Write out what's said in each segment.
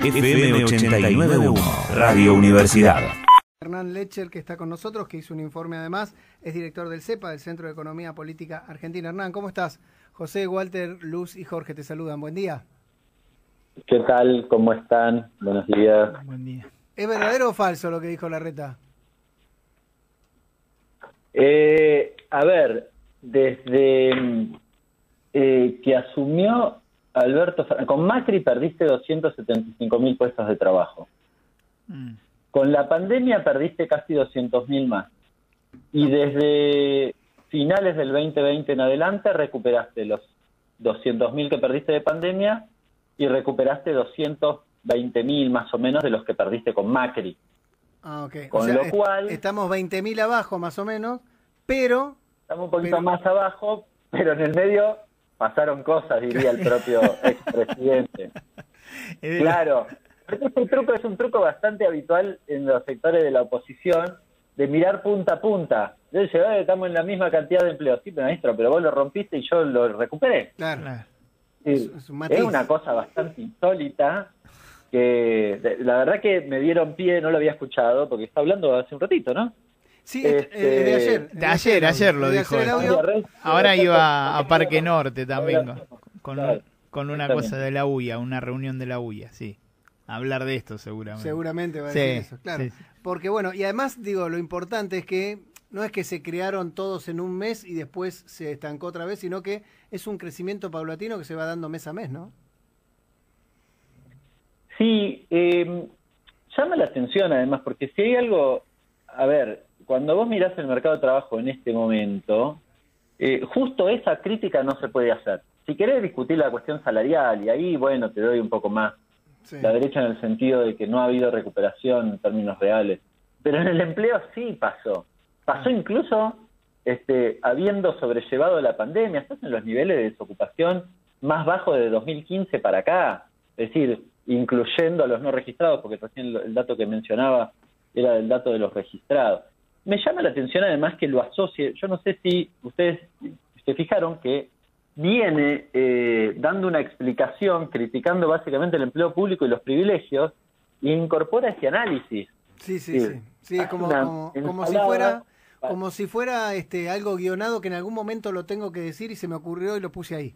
FM 89.1, Radio Universidad. Hernán Lecher, que está con nosotros, que hizo un informe además, es director del CEPA, del Centro de Economía Política Argentina. Hernán, ¿cómo estás? José, Walter, Luz y Jorge te saludan. Buen día. ¿Qué tal? ¿Cómo están? Buenos días. Buen día. ¿Es verdadero o falso lo que dijo Larreta? A ver, desde que asumió Alberto Fernández, con Macri perdiste 275.000 puestos de trabajo. Con la pandemia perdiste casi 200.000 más. Y desde finales del 2020 en adelante recuperaste los 200.000 que perdiste de pandemia y recuperaste 220.000 más o menos de los que perdiste con Macri. Ah, ok. Con lo cual... Estamos 20.000 abajo más o menos, pero... Estamos un poquito más abajo, pero en el medio pasaron cosas, diría el propio expresidente. Claro. Este es un truco bastante habitual en los sectores de la oposición, de mirar punta a punta. Yo dije, estamos en la misma cantidad de empleos. Sí, pero maestro, pero vos lo rompiste y yo lo recuperé. Claro. Es una cosa bastante insólita que la verdad que me dieron pie, no lo había escuchado, porque está hablando hace un ratito, ¿no? Sí, de ayer. Ayer lo dijo. Ahora iba a Parque Norte también con una cosa de la UIA, una reunión de la UIA, sí. Hablar de esto seguramente. Seguramente va a decir eso, claro. Sí. Porque bueno, y además digo, lo importante es que no es que se crearon todos en un mes y después se estancó otra vez, sino que es un crecimiento paulatino que se va dando mes a mes, ¿no? Sí, llama la atención además, porque si hay algo, a ver, cuando vos mirás el mercado de trabajo en este momento, justo esa crítica no se puede hacer. Si querés discutir la cuestión salarial, y ahí, bueno, te doy un poco más la derecha en el sentido de que no ha habido recuperación en términos reales. Pero en el empleo sí pasó. Pasó incluso habiendo sobrellevado la pandemia. Estás en los niveles de desocupación más bajos de 2015 para acá. Es decir, incluyendo a los no registrados, porque recién el dato que mencionaba era el dato de los registrados. Me llama la atención además que lo asocie. Yo no sé si ustedes se fijaron que viene dando una explicación, criticando básicamente el empleo público y los privilegios, e incorpora ese análisis. Sí, como si fuera algo guionado que en algún momento lo tengo que decir y se me ocurrió y lo puse ahí.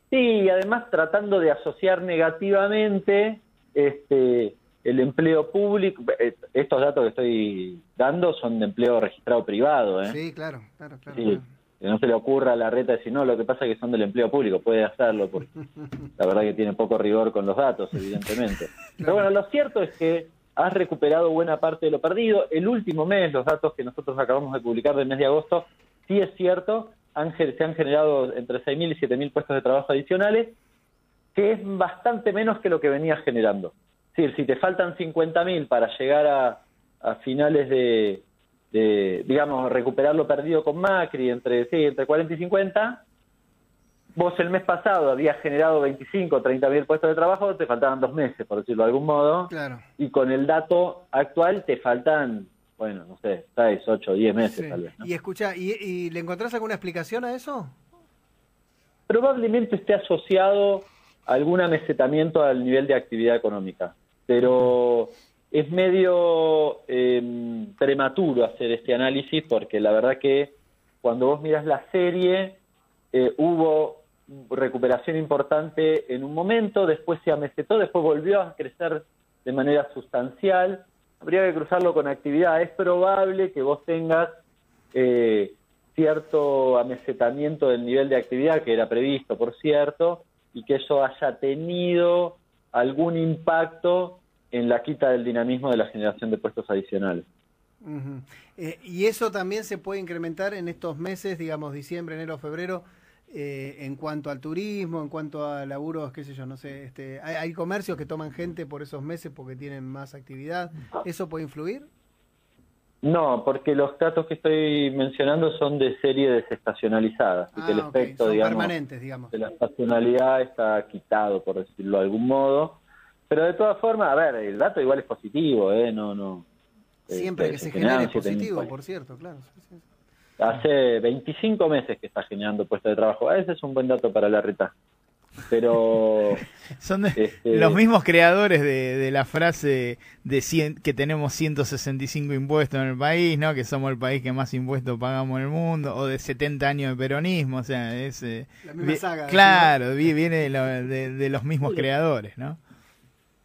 Sí, y además tratando de asociar negativamente el empleo público. Estos datos que estoy dando son de empleo registrado privado. Sí, claro. Sí. Que no se le ocurra a Larreta decir, no, lo que pasa es que son del empleo público, puede hacerlo, porque la verdad que tiene poco rigor con los datos, evidentemente. Pero bueno, lo cierto es que has recuperado buena parte de lo perdido. El último mes, los datos que nosotros acabamos de publicar del mes de agosto, sí es cierto, se han generado entre 6.000 y 7.000 puestos de trabajo adicionales, que es bastante menos que lo que venías generando. Es decir, si te faltan 50.000 para llegar a finales de digamos, recuperar lo perdido con Macri entre 40 y 50, vos el mes pasado habías generado 25 o 30.000 puestos de trabajo, te faltaban 2 meses, por decirlo de algún modo, claro. Y con el dato actual te faltan, bueno, no sé, 6, 8, 10 meses tal vez, ¿no? Y escucha, ¿y le encontrás alguna explicación a eso? Probablemente esté asociado a algún amesetamiento al nivel de actividad económica, pero es medio prematuro hacer este análisis, porque la verdad que cuando vos mirás la serie, hubo recuperación importante en un momento, después se amesetó, después volvió a crecer de manera sustancial. Habría que cruzarlo con actividad. Es probable que vos tengas cierto amesetamiento del nivel de actividad, que era previsto, por cierto, y que eso haya tenido algún impacto en la quita del dinamismo de la generación de puestos adicionales. ¿Y eso también se puede incrementar en estos meses, digamos, diciembre, enero, febrero, en cuanto al turismo, en cuanto a laburos, qué sé yo, no sé, hay comercios que toman gente por esos meses porque tienen más actividad? ¿Eso puede influir? No, porque los datos que estoy mencionando son de serie desestacionalizadas, y que el efecto, son digamos, permanentes, digamos, de la estacionalidad está quitado, por decirlo de algún modo. Pero de todas formas, a ver, el dato igual es positivo, no. Siempre que se genere es positivo, por cierto, claro. Sí. Hace 25 meses que está generando puestos de trabajo. Ese es un buen dato para Larreta. pero... Son los mismos creadores de la frase de que tenemos 165 impuestos en el país, ¿no? Que somos el país que más impuestos pagamos en el mundo, o de 70 años de peronismo, o sea, es... la misma saga. Claro, viene de los mismos creadores, ¿no?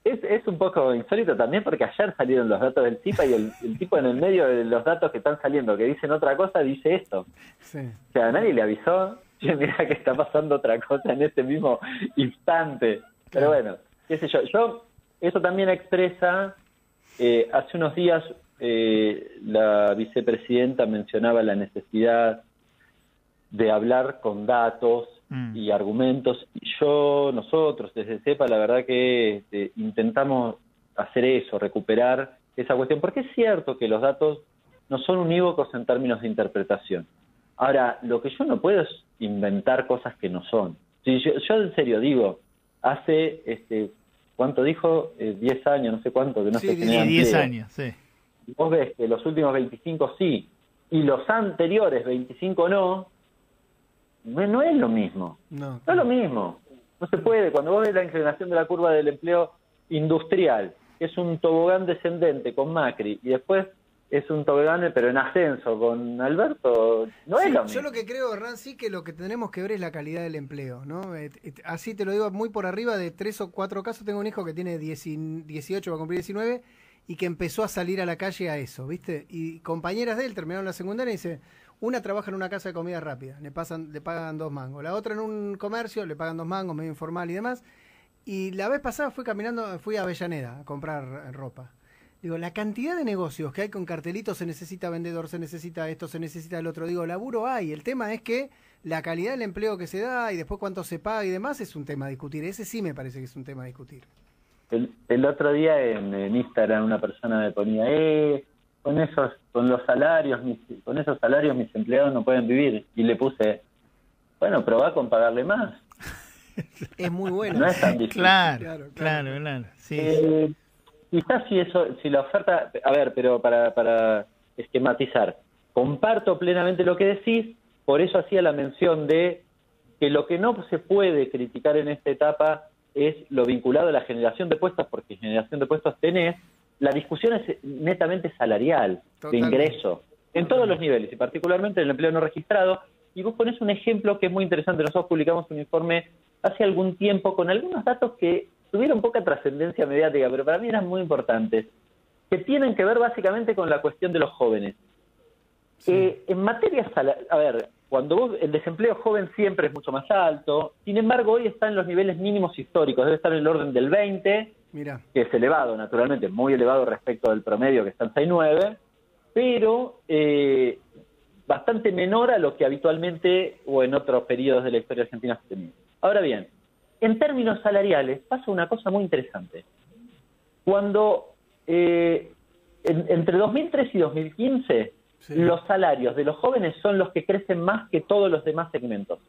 Es un poco insólito también porque ayer salieron los datos del CIPA y el tipo en el medio de los datos que están saliendo, que dicen otra cosa, dice esto. Sí. O sea, nadie le avisó, mira que está pasando otra cosa en este mismo instante. Pero bueno, qué sé yo, eso también expresa, hace unos días la vicepresidenta mencionaba la necesidad de hablar con datos y argumentos, y nosotros desde CEPA la verdad que intentamos hacer eso, recuperar esa cuestión, porque es cierto que los datos no son unívocos en términos de interpretación. Ahora, lo que yo no puedo es inventar cosas que no son. Si yo en serio digo, hace, ¿cuánto dijo? 10 años, no sé cuánto, que no se genera empleo. 10 años, sí. Vos ves que los últimos 25 sí, y los anteriores 25 no es lo mismo. No es lo mismo. No se puede. Cuando vos ves la inclinación de la curva del empleo industrial, que es un tobogán descendente con Macri, y después es un tobogán pero en ascenso con Alberto, no es lo mismo. Yo lo que creo, Hernán, sí que lo que tenemos que ver es la calidad del empleo, ¿no? Así te lo digo muy por arriba de 3 o 4 casos. Tengo un hijo que tiene 18, va a cumplir 19, y que empezó a salir a la calle a eso, ¿viste? Y compañeras de él terminaron la secundaria y dice... Una trabaja en una casa de comida rápida, le pagan 2 mangos. La otra en un comercio, le pagan 2 mangos, medio informal y demás. Y la vez pasada fui a Avellaneda a comprar ropa. Digo, la cantidad de negocios que hay con cartelitos, se necesita vendedor, se necesita esto, se necesita el otro. Digo, laburo hay. El tema es que la calidad del empleo que se da y después cuánto se paga y demás es un tema a discutir. Ese sí me parece que es un tema a discutir. El otro día en Instagram una persona me ponía, con esos salarios mis empleados no pueden vivir, y le puse, bueno, probá con pagarle más. Es muy bueno. No es tan difícil. Claro. Sí. Quizás si la oferta, a ver, pero para esquematizar, comparto plenamente lo que decís, por eso hacía la mención de que lo que no se puede criticar en esta etapa es lo vinculado a la generación de puestos, porque generación de puestos tenés. La discusión es netamente salarial, totalmente, de ingreso, en todos los niveles, y particularmente en el empleo no registrado. Y vos ponés un ejemplo que es muy interesante. Nosotros publicamos un informe hace algún tiempo con algunos datos que tuvieron poca trascendencia mediática, pero para mí eran muy importantes, que tienen que ver básicamente con la cuestión de los jóvenes. Sí. En materia salarial, a ver, el desempleo joven siempre es mucho más alto, sin embargo hoy está en los niveles mínimos históricos, debe estar en el orden del 20%, Mira, que es elevado, naturalmente, muy elevado respecto del promedio, que está en 6,9, pero bastante menor a lo que habitualmente o en otros periodos de la historia argentina se tenía. Ahora bien, en términos salariales pasa una cosa muy interesante. Cuando entre 2003 y 2015, sí, los salarios de los jóvenes son los que crecen más que todos los demás segmentos.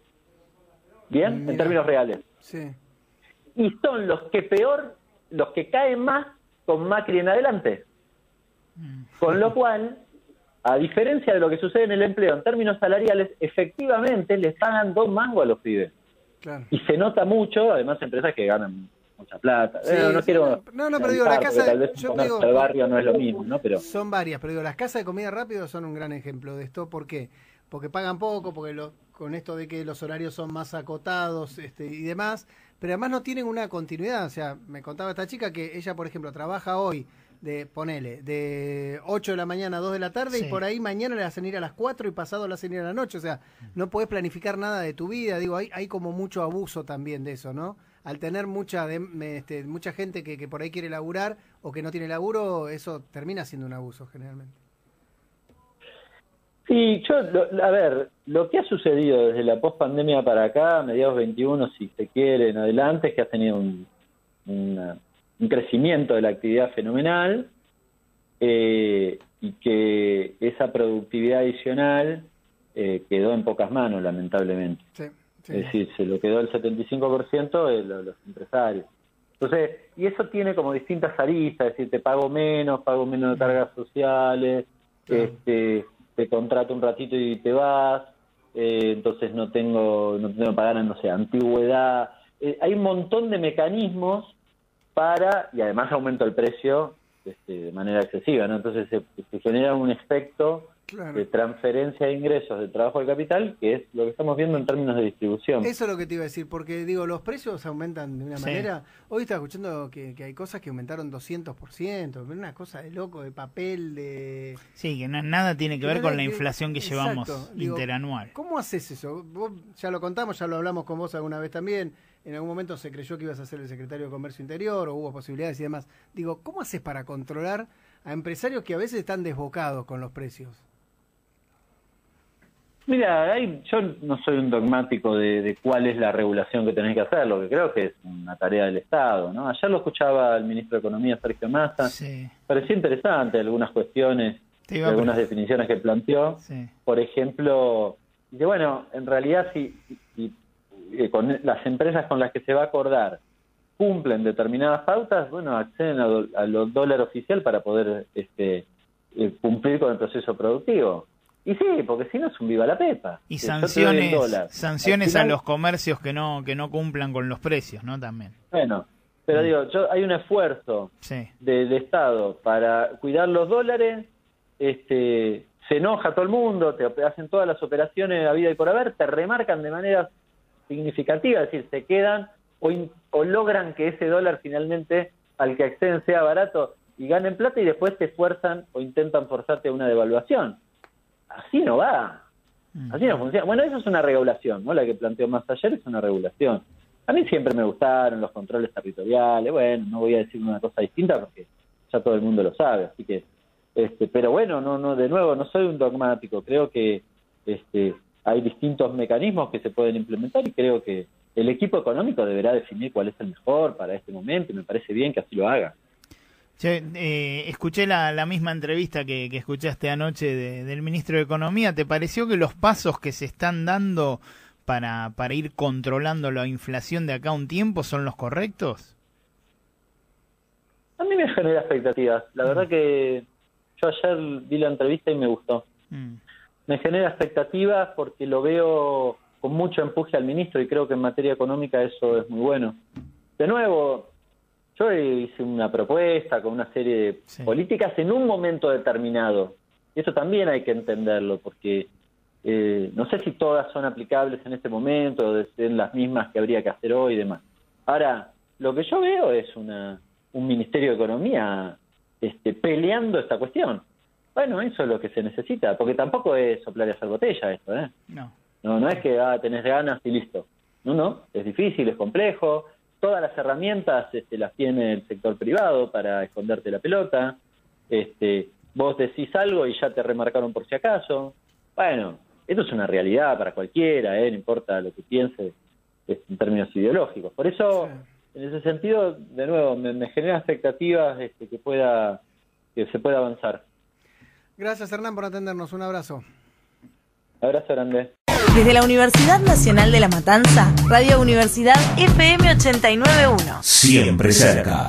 ¿Bien? Mira, en términos reales. Sí. Y son los que caen más con Macri en adelante. Con lo cual, a diferencia de lo que sucede en el empleo, en términos salariales, efectivamente les pagan 2 mangos a los pibes. Claro. Y se nota mucho, además, empresas que ganan mucha plata. Sí, pero digo, la casa, tal vez el barrio no es lo mismo, ¿no? Pero son varias, pero digo, las casas de comida rápido son un gran ejemplo de esto. ¿Por qué? Porque pagan poco, porque con esto de que los horarios son más acotados y demás, pero además no tienen una continuidad. O sea, me contaba esta chica que ella, por ejemplo, trabaja hoy de 8 de la mañana a 2 de la tarde, sí, y por ahí mañana le hacen ir a las 4 y pasado le hacen ir a la noche. O sea, no podés planificar nada de tu vida. Digo, hay como mucho abuso también de eso, ¿no? Al tener mucha gente que por ahí quiere laburar o que no tiene laburo, eso termina siendo un abuso generalmente. Sí, a ver, lo que ha sucedido desde la pospandemia para acá, mediados 21, si se quiere, en adelante, es que ha tenido un crecimiento de la actividad fenomenal, y que esa productividad adicional quedó en pocas manos, lamentablemente. Sí, sí. Es decir, se lo quedó el 75% de los empresarios. Entonces, y eso tiene como distintas aristas, es decir, te pago menos de cargas sociales, te contrato un ratito y te vas, entonces no tengo que pagar, no sé, antigüedad. hay un montón de mecanismos para, y además aumenta el precio de manera excesiva, ¿no? Entonces se genera un efecto de transferencia de ingresos de trabajo de capital, que es lo que estamos viendo en términos de distribución. Eso es lo que te iba a decir, porque digo, los precios aumentan de una manera. Hoy estaba escuchando que hay cosas que aumentaron 200%, una cosa de loco, de papel, de... Sí, que nada tiene que ver con la inflación que llevamos interanual. ¿Cómo haces eso? Vos ya lo contamos, ya lo hablamos con vos alguna vez también. En algún momento se creyó que ibas a ser el secretario de Comercio Interior, o hubo posibilidades y demás. Digo, ¿cómo haces para controlar a empresarios que a veces están desbocados con los precios? Mira, yo no soy un dogmático de cuál es la regulación que tenés que hacer, lo que creo que es una tarea del Estado, ¿no? Ayer lo escuchaba el ministro de Economía, Sergio Massa, pareció interesante algunas cuestiones, algunas definiciones que planteó, por ejemplo, de bueno, en realidad si con las empresas con las que se va a acordar cumplen determinadas pautas, bueno, acceden a los dólares oficial para poder cumplir con el proceso productivo. Y sí, porque si no es un viva la pepa. Y sanciones a los comercios que no cumplan con los precios, ¿no? También. Bueno, pero digo, hay un esfuerzo del Estado para cuidar los dólares, se enoja todo el mundo, te hacen todas las operaciones a vida y por haber, te remarcan de manera significativa, es decir, se quedan o logran que ese dólar finalmente al que acceden sea barato y ganen plata y después te fuerzan o intentan forzarte a una devaluación. Así no va, así no funciona. Bueno, eso es una regulación, ¿no? La que planteó Massa ayer es una regulación. A mí siempre me gustaron los controles territoriales, bueno, no voy a decir una cosa distinta porque ya todo el mundo lo sabe, así que, pero bueno, no, de nuevo, no soy un dogmático, creo que hay distintos mecanismos que se pueden implementar y creo que el equipo económico deberá definir cuál es el mejor para este momento y me parece bien que así lo haga. Escuché la misma entrevista que escuchaste anoche del ministro de Economía. ¿Te pareció que los pasos que se están dando para ir controlando la inflación de acá a un tiempo son los correctos? A mí me genera expectativas. La verdad que yo ayer vi la entrevista y me gustó. Me genera expectativas porque lo veo con mucho empuje al ministro y creo que en materia económica eso es muy bueno. De nuevo, yo hice una propuesta con una serie de políticas en un momento determinado. Y eso también hay que entenderlo, porque no sé si todas son aplicables en este momento, o son las mismas que habría que hacer hoy y demás. Ahora, lo que yo veo es un Ministerio de Economía peleando esta cuestión. Bueno, eso es lo que se necesita, porque tampoco es soplar y hacer botella esto, ¿eh? No es que tenés ganas y listo. No, es difícil, es complejo. Todas las herramientas las tiene el sector privado para esconderte la pelota. Vos decís algo y ya te remarcaron por si acaso. Bueno, esto es una realidad para cualquiera, no importa lo que piense en términos ideológicos. Por eso, en ese sentido, de nuevo, me genera expectativas que se pueda avanzar. Gracias, Hernán, por atendernos. Un abrazo. Abrazo grande. Desde la Universidad Nacional de La Matanza, Radio Universidad FM 89.1. Siempre cerca.